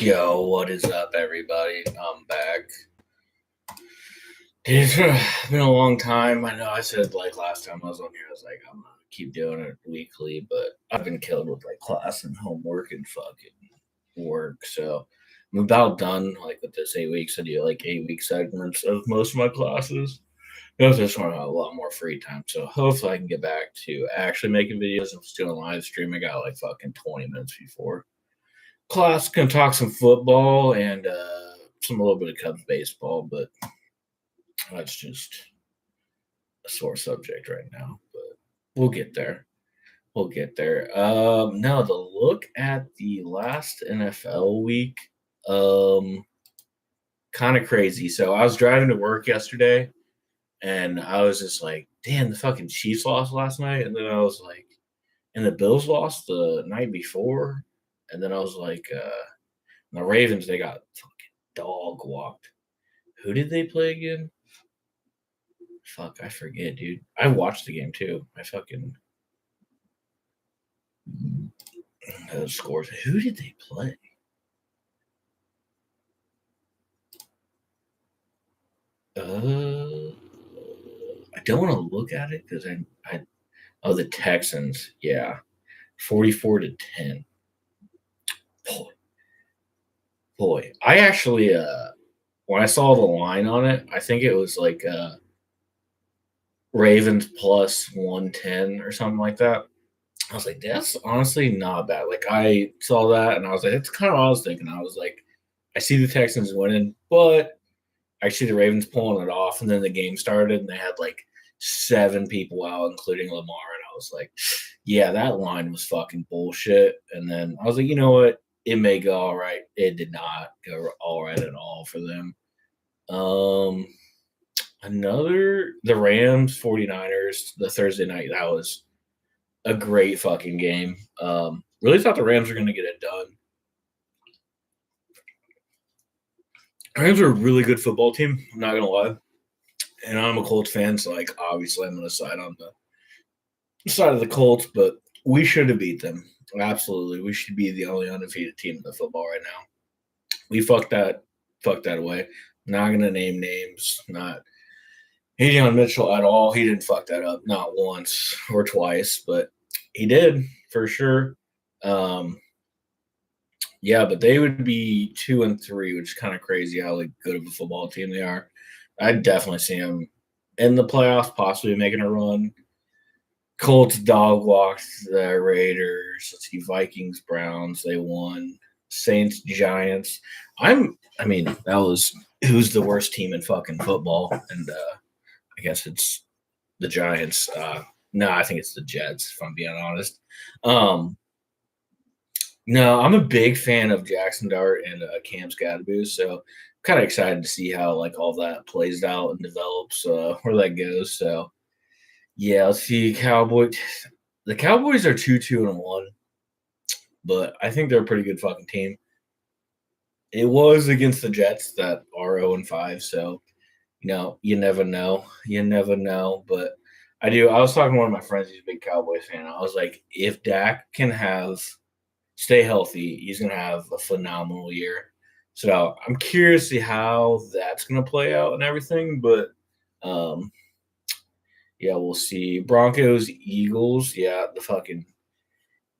Yo, what is up, everybody? I'm back. It's been a long time. I know I said last time I was on here, I was like, I'm gonna keep doing it weekly, but I've been killed with class and homework and fucking work. So I'm about done with this 8 weeks. I do 8 week segments of most of my classes. I just want to have a lot more free time. So hopefully I can get back to actually making videos. I'm still doing live stream. I got fucking 20 minutes before class. Gonna talk some football and some a little bit of Cubs baseball, but that's just a sore subject right now. But we'll get there. We'll get there. No, the look at the last NFL week, um, kind of crazy. So I was driving to work yesterday, and I was just like, "Damn, the fucking Chiefs lost last night," and then I was like, "And the Bills lost the night before," and then I was like, "The Ravens, they got fucking dog walked." Who did they play again? Fuck, I forget, dude. I watched the game too. I fucking those scores. Who did they play? I don't want to look at it because I oh the Texans. Yeah, 44-10. Boy, boy. I actually when I saw the line on it, I think it was Ravens plus 110 or something like that. I was like, that's honestly not bad. I saw that and I was like, that's kind of what I was thinking. I was like, I see the Texans winning, but I see the Ravens pulling it off. And then the game started and they had 7 people out, including Lamar. And I was like, yeah, that line was fucking bullshit. And then I was like, you know what? It may go all right. It did not go all right at all for them. Um, the Rams 49ers, the Thursday night, that was a great fucking game. Really thought the Rams were going to get it done. Rams are a really good football team. I'm not going to lie. And I'm a Colts fan, so obviously I'm going to side on the side of the Colts, but we should have beat them. Absolutely. We should be the only undefeated team in the football right now. We fucked that away. Not going to name names. Not hating on Mitchell at all. He didn't fuck that up. Not once or twice, but he did for sure. Yeah, but they would be 2-3, which is kind of crazy how good of a football team they are. I'd definitely see them in the playoffs, possibly making a run. Colts dog walked the Raiders. Let's see, Vikings, Browns, they won. Saints, Giants. That was who's the worst team in fucking football, and I guess it's the Giants. No, I think it's the Jets, if I'm being honest. No, I'm a big fan of Jackson Dart and Cam Scadaboo, so kind of excited to see how all that plays out and develops, where that goes. So yeah, let's see. The Cowboys are 2-1, but I think they're a pretty good fucking team. It was against the Jets that are 0-5, so you never know. You never know, but I do. I was talking to one of my friends. He's a big Cowboys fan. I was like, if Dak can stay healthy, he's going to have a phenomenal year. So I'm curious to see how that's going to play out and everything. But yeah, we'll see. Broncos, Eagles. Yeah, the fucking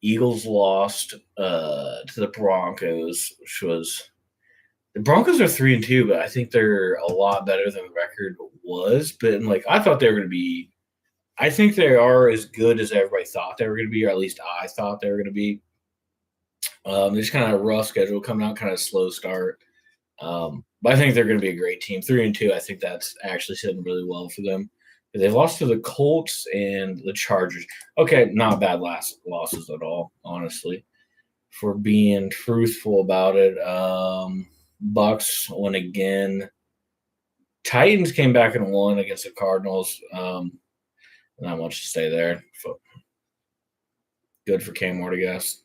Eagles lost to the Broncos, which was the Broncos are 3-2, but I think they're a lot better than the record was. But I thought they were going to be. I think they are as good as everybody thought they were going to be, or at least I thought they were going to be. Just kind of rough schedule coming out, kind of slow start. But I think they're going to be a great team. 3-2, I think that's actually sitting really well for them. They've lost to the Colts and the Chargers. Okay, not bad losses at all, honestly, for being truthful about it. Bucks won again. Titans came back and won against the Cardinals. Not much to say there. Good for Cam Ward, I guess.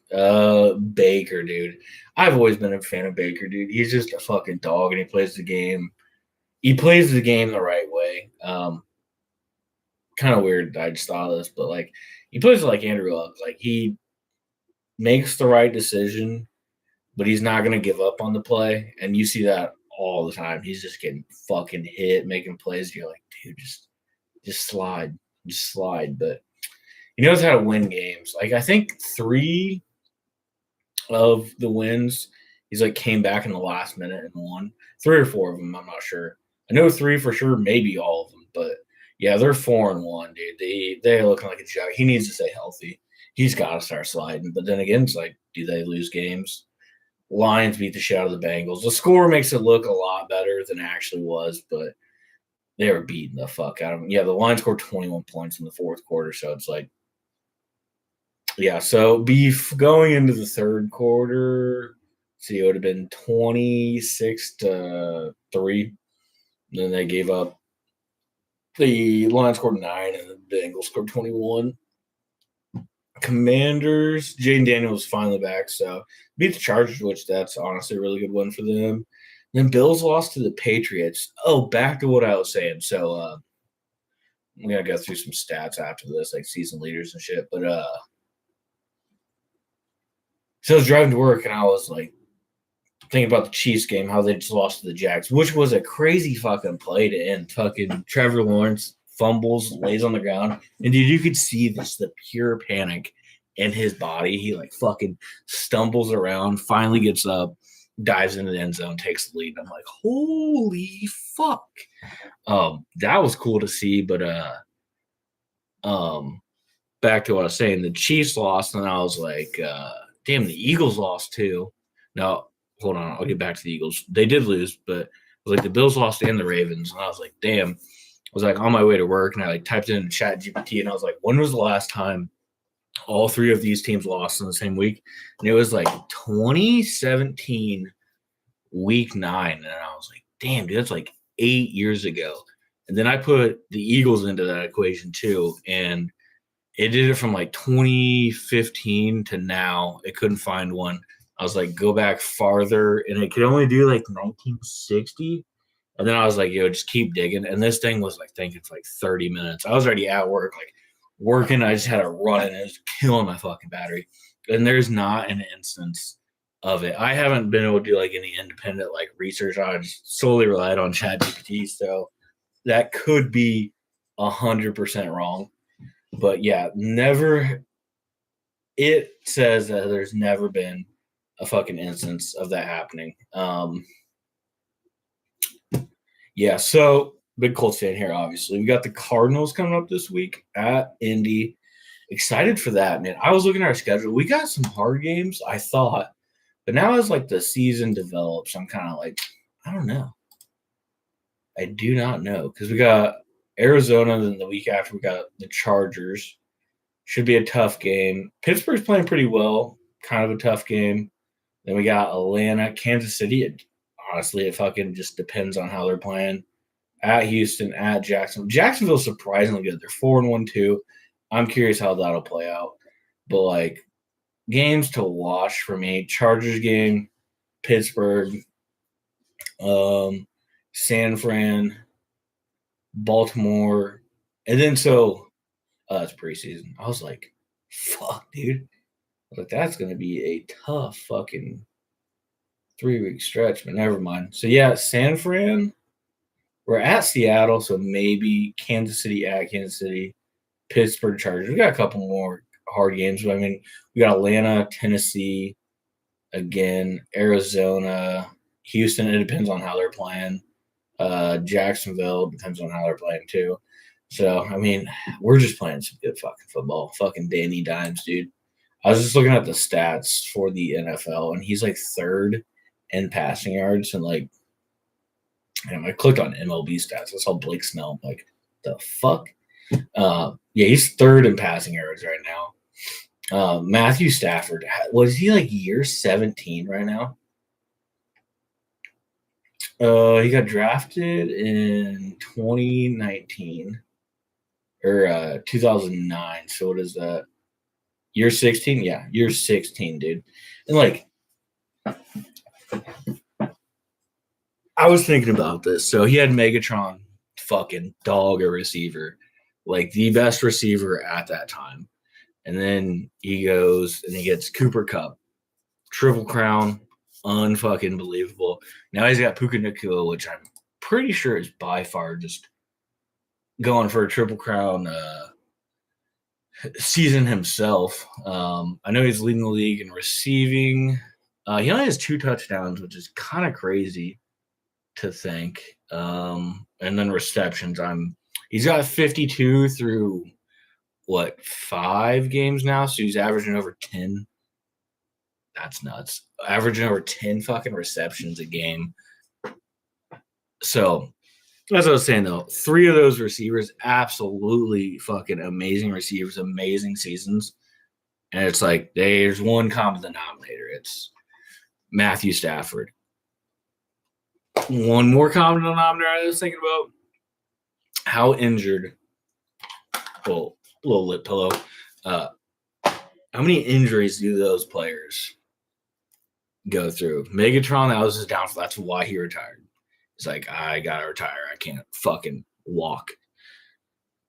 Baker, dude. I've always been a fan of Baker, dude. He's just a fucking dog, and he plays the game. He plays the game the right way. Kind of weird. I just thought of this, but he plays like Andrew Luck. He makes the right decision but he's not going to give up on the play. And you see that all the time. He's just getting fucking hit, making plays. You're like, dude, just slide, just slide. But he knows how to win games. Like I think 3 of the wins, he's like came back in the last minute and won. 3 or 4 of them, I'm not sure. I know 3 for sure, maybe all of them, but yeah, they're 4-1, dude. They're looking like a joke. He needs to stay healthy. He's got to start sliding. But then again, it's like, do they lose games? Lions beat the shit out of the Bengals. The score makes it look a lot better than it actually was, but they were beating the fuck out of them. Yeah, the Lions scored 21 points in the fourth quarter, so it's like, yeah. So going into the third quarter, see, it would have been 26-3. Then they gave up. The Lions scored 9, and the Bengals scored 21. Commanders, Jaden Daniels finally back, so beat the Chargers, which that's honestly a really good one for them. Then Bills lost to the Patriots. Oh, back to what I was saying. So we gotta go through some stats after this, like season leaders and shit. But so I was driving to work and I was like thinking about the Chiefs game, how they just lost to the Jags, which was a crazy fucking play to end. Fucking Trevor Lawrence fumbles, lays on the ground, and dude, you could see the pure panic in his body. He like fucking stumbles around, finally gets up, dives into the end zone, takes the lead. I'm like, holy fuck. That was cool to see, but back to what I was saying, the Chiefs lost, and I was like, damn, the Eagles lost too. Now, hold on, I'll get back to the Eagles. They did lose, but it was like the Bills lost and the Ravens, and I was like, damn. I was like on my way to work, and I like typed in ChatGPT, and I was like, when was the last time all 3 of these teams lost in the same week? And it was like 2017, week 9, and I was like, damn, dude, that's like 8 years ago. And then I put the Eagles into that equation too, and it did it from like 2015 to now. It couldn't find one. I was like, go back farther, and it could only do like 1960. And then I was like, yo, just keep digging. And this thing was like thinking for like 30 minutes. I was already at work, like working. I just had to run, and it was killing my fucking battery. And there's not an instance of it. I haven't been able to do like any independent like research. I just solely relied on ChatGPT. So that could be 100% wrong. But yeah, never. It says that there's never been a fucking instance of that happening. Yeah, so big Colts fan here, obviously. We got the Cardinals coming up this week at Indy. Excited for that, man. I was looking at our schedule. We got some hard games, I thought. But now as like the season develops, I'm kind of like, I don't know. I do not know. Because we got Arizona, then the week after we got the Chargers. Should be a tough game. Pittsburgh's playing pretty well. Kind of a tough game. Then we got Atlanta, Kansas City. Honestly, it fucking just depends on how they're playing. At Houston, at Jacksonville. Jacksonville's surprisingly good. They're 4-1 too. I'm curious how that'll play out. But like games to watch for me: Chargers game, Pittsburgh, San Fran, Baltimore, and then it's preseason. I was like, fuck, dude. I was like, that's gonna be a tough fucking 3-week stretch, but never mind. So yeah, San Fran. We're at Seattle, so maybe Kansas City at Kansas City, Pittsburgh Chargers. We got a couple more hard games, but I mean, we got Atlanta, Tennessee, again, Arizona, Houston. It depends on how they're playing. Jacksonville depends on how they're playing too. So I mean, we're just playing some good fucking football. Fucking Danny Dimes, dude. I was just looking at the stats for the NFL, and he's like 3rd in passing yards, and like, I clicked on MLB stats. I saw Blake Snell. I'm like, the fuck? Yeah, he's 3rd in passing yards right now. Matthew Stafford, was he like year 17 right now? He got drafted in 2019 or 2009. So what is that? Year 16? Yeah, year 16, dude. And like, I was thinking about this. So he had Megatron, fucking dog a receiver, like the best receiver at that time. And then he goes and he gets Cooper Kupp, Triple Crown, unfucking believable. Now he's got Puka Nacua, which I'm pretty sure is by far just going for a Triple Crown season himself. I know he's leading the league in receiving. He only has 2 touchdowns, which is kind of crazy to think. And then receptions, he's got 52 through 5 games now, so he's averaging over 10. That's nuts. Averaging over 10 fucking receptions a game. So, as I was saying, though, 3 of those receivers, absolutely fucking amazing receivers, amazing seasons. And it's like there's one common denominator. It's Matthew Stafford. One more common denominator I was thinking about. How injured, little lip pillow, how many injuries do those players go through? Megatron, that was his downfall. That's why he retired. He's like, I gotta retire. I can't fucking walk.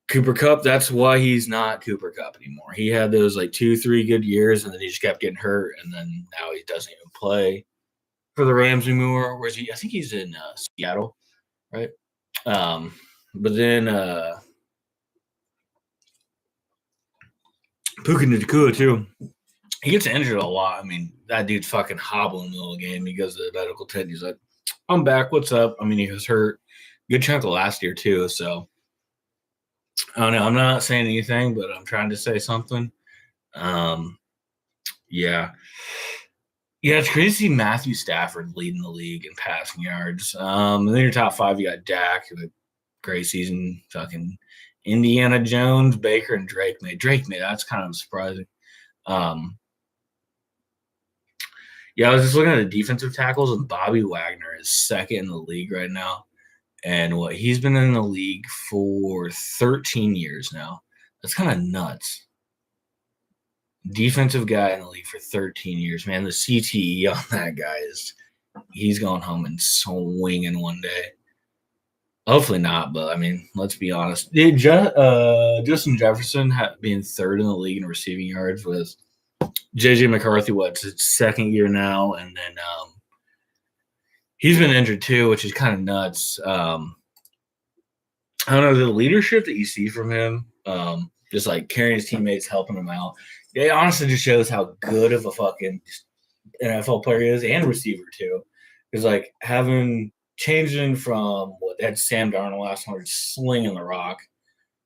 Cooper Kupp, that's why he's not Cooper Kupp anymore. He had those 2-3 good years, and then he just kept getting hurt, and then now he doesn't even play for the Rams anymore. Where's he? I think he's in Seattle, right? But then Puka Nacua too. He gets injured a lot. I mean, that dude's fucking hobbling in the middle game. He goes to the medical tent. He's like, I'm back. What's up? I mean, he was hurt a good chunk of last year too. So I don't know. I'm not saying anything, but I'm trying to say something. Yeah. Yeah, it's crazy to see Matthew Stafford leading the league in passing yards. And then your top 5, you got Dak, who had a great season. Fucking Indiana Jones, Baker, and Drake May. That's kind of surprising. Yeah, I was just looking at the defensive tackles, and Bobby Wagner is second in the league right now. And he's been in the league for 13 years now. That's kind of nuts. Defensive guy in the league for 13 years, man. The CTE on that guy he's going home and swinging one day. Hopefully not, but I mean, let's be honest. Justin Jefferson being third in the league in receiving yards with JJ McCarthy, it's his second year now, and then he's been injured too, which is kind of nuts. I don't know, the leadership that you see from him, just carrying his teammates, helping them out. It honestly just shows how good of a fucking NFL player he is, and receiver too. Because changing from what they had Sam Darnold last year, slinging the rock,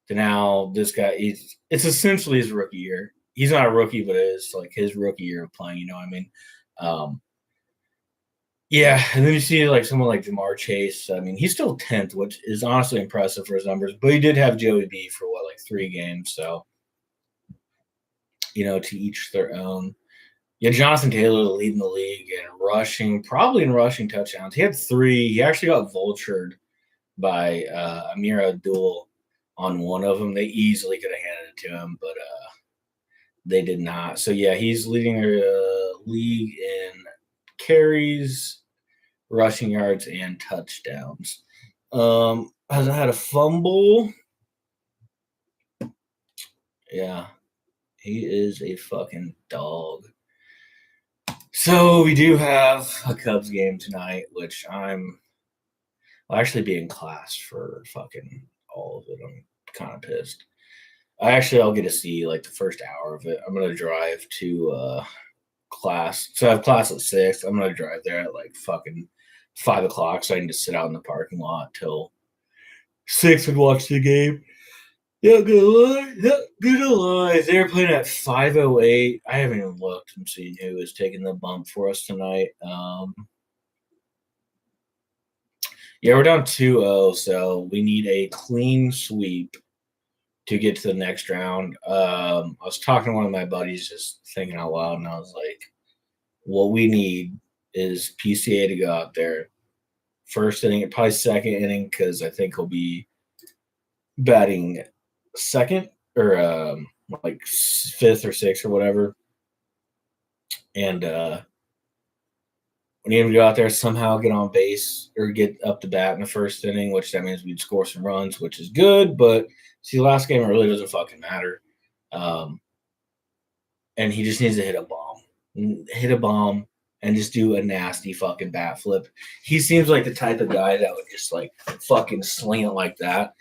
to now this guy, it's essentially his rookie year. He's not a rookie, but it is his rookie year of playing. You know what I mean? Yeah, and then you see someone like Jamar Chase. I mean, he's still 10th, which is honestly impressive for his numbers. But he did have Joey B for 3 games, so to each their own. Yeah, Jonathan Taylor leading the league in rushing, probably in rushing touchdowns. He had 3. He actually got vultured by Amir Abdul on one of them. They easily could have handed it to him, but they did not. So, yeah, he's leading the league in carries, rushing yards, and touchdowns. Hasn't had a fumble. Yeah, he is a fucking dog. So we do have a Cubs game tonight, which I'll actually be in class for fucking all of it. I'm kind of pissed. I'll get to see the first hour of it. I'm gonna drive to class. So I have class at 6. I'm gonna drive there at fucking 5 o'clock, so I can just sit out in the parking lot till 6 and watch the game. Yeah, good lie. They're playing at 5:08. I haven't even looked and seen who is taking the bump for us tonight. Yeah, we're down 2-0, so we need a clean sweep to get to the next round. I was talking to one of my buddies, just thinking out loud, and I was like, what we need is PCA to go out there. First inning, probably second inning, because I think he'll be batting second or fifth or sixth or whatever. And we need him to go out there, somehow get on base or get up to bat in the first inning, which that means we'd score some runs, which is good. But see, last game, it really doesn't fucking matter. And he just needs to hit a bomb. and just do a nasty fucking bat flip. He seems like the type of guy that would just like fucking sling it like that.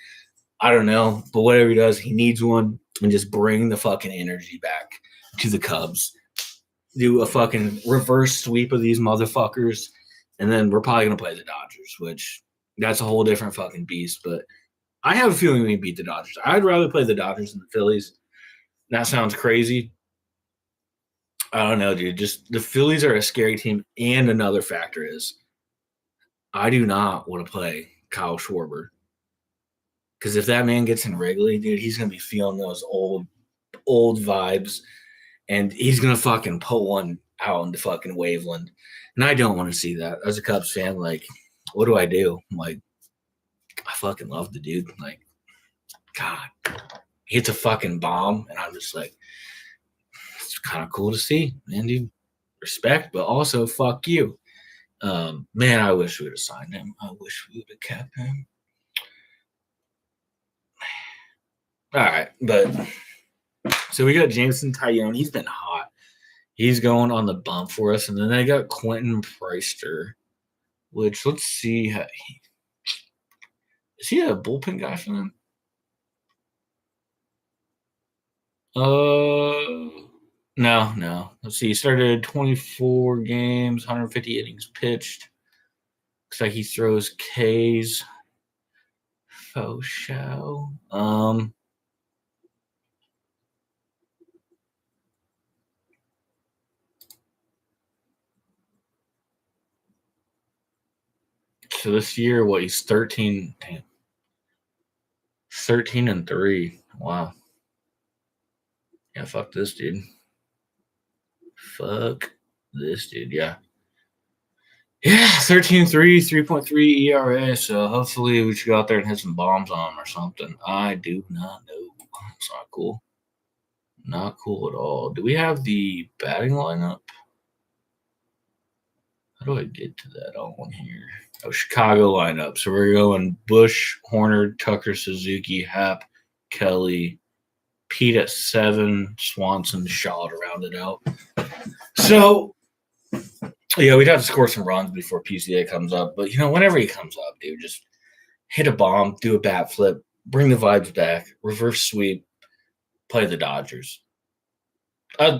I don't know, but whatever he does, he needs one and just bring the fucking energy back to the Cubs. Do a fucking reverse sweep of these motherfuckers, and then we're probably gonna play the Dodgers, which that's a whole different fucking beast. But I have a feeling we beat the Dodgers. I'd rather play the Dodgers than the Phillies. That sounds crazy. I don't know, dude. Just the Phillies are a scary team, and another factor is I do not want to play Kyle Schwarber. Because if that man gets in Wrigley, dude, he's gonna be feeling those old vibes, and he's gonna fucking put one out into fucking Waveland, and I don't want to see that. As a Cubs fan, like, what do I do? I'm like, I fucking love the dude. Like, God, he hits a fucking bomb, and I'm just like, it's kind of cool to see, man, dude. Respect, but also fuck you. Man, I wish we would have signed him. I wish we would have kept him. All right, but so we got Jameson Taillon. He's been hot. He's going on the bump for us, and then I got Quentin Preister, which let's see. Is he a bullpen guy for them? No. Let's see. He started 24 games, 150 innings pitched. Looks like he throws Ks. Faux show. So this year, what, he's 13. Damn. 13-3. Wow. Yeah, fuck this dude. Fuck this dude, yeah. Yeah, 13-3, 3.3 ERA. So hopefully we should go out there and hit some bombs on him or something. I do not know. It's not cool. Not cool at all. Do we have the batting lineup? How do I get to that on here? Oh, Chicago lineup. So we're going Bush, Horner, Tucker, Suzuki, Happ, Kelly, Pete at 7, Swanson, Shaw to round it out. So, yeah, we'd have to score some runs before PCA comes up. But, whenever he comes up, dude, just hit a bomb, do a bat flip, bring the vibes back, reverse sweep, play the Dodgers. I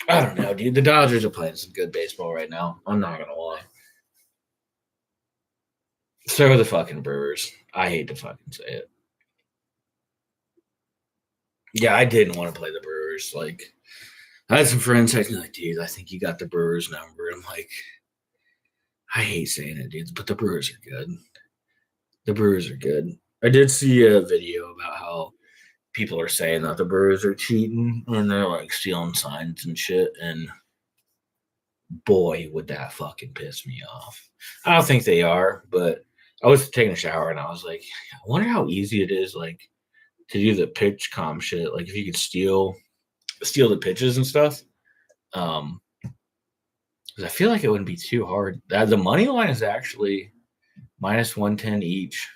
don't know, dude. The Dodgers are playing some good baseball right now. I'm not going to lie. So are the fucking Brewers. I hate to fucking say it. Yeah, I didn't want to play the Brewers. Like, I had some friends texting me like, dude, I think you got the Brewers number. I'm like, I hate saying it, dude, but the Brewers are good. The Brewers are good. I did see a video about how people are saying that the Brewers are cheating and they're like stealing signs and shit. And boy, would that fucking piss me off. I don't think they are, but I was taking a shower and I was like, I wonder how easy it is, like, to do the pitch com shit. Like, if you could steal the pitches and stuff. Because I feel like it wouldn't be too hard. The money line is actually minus 110 each.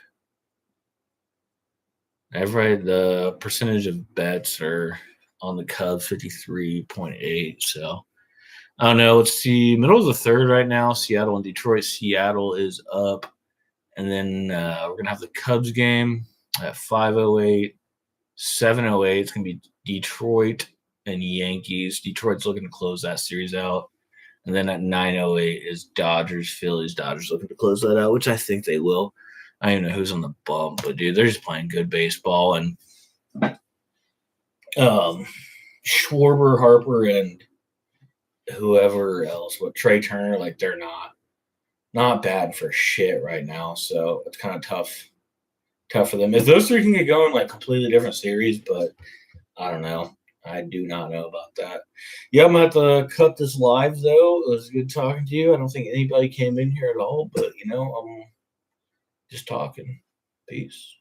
The percentage of bets are on the Cubs 53.8. So I don't know. Let's see. Middle of the third right now. Seattle and Detroit. Seattle is up. And then we're going to have the Cubs game at 5:08. 7:08. It's going to be Detroit and Yankees. Detroit's looking to close that series out. And then at 9:08 is Dodgers, Phillies. Dodgers looking to close that out, which I think they will. I don't know who's on the bump, but dude, they're just playing good baseball. And Schwarber, Harper, and whoever else, Trey Turner, like, they're not bad for shit right now. So it's kind of tough for them. If those three can get going, like, completely different series, but I don't know. I do not know about that. Yeah, I'm going to have to cut this live, though. It was good talking to you. I don't think anybody came in here at all, but, I'm just talking. Peace.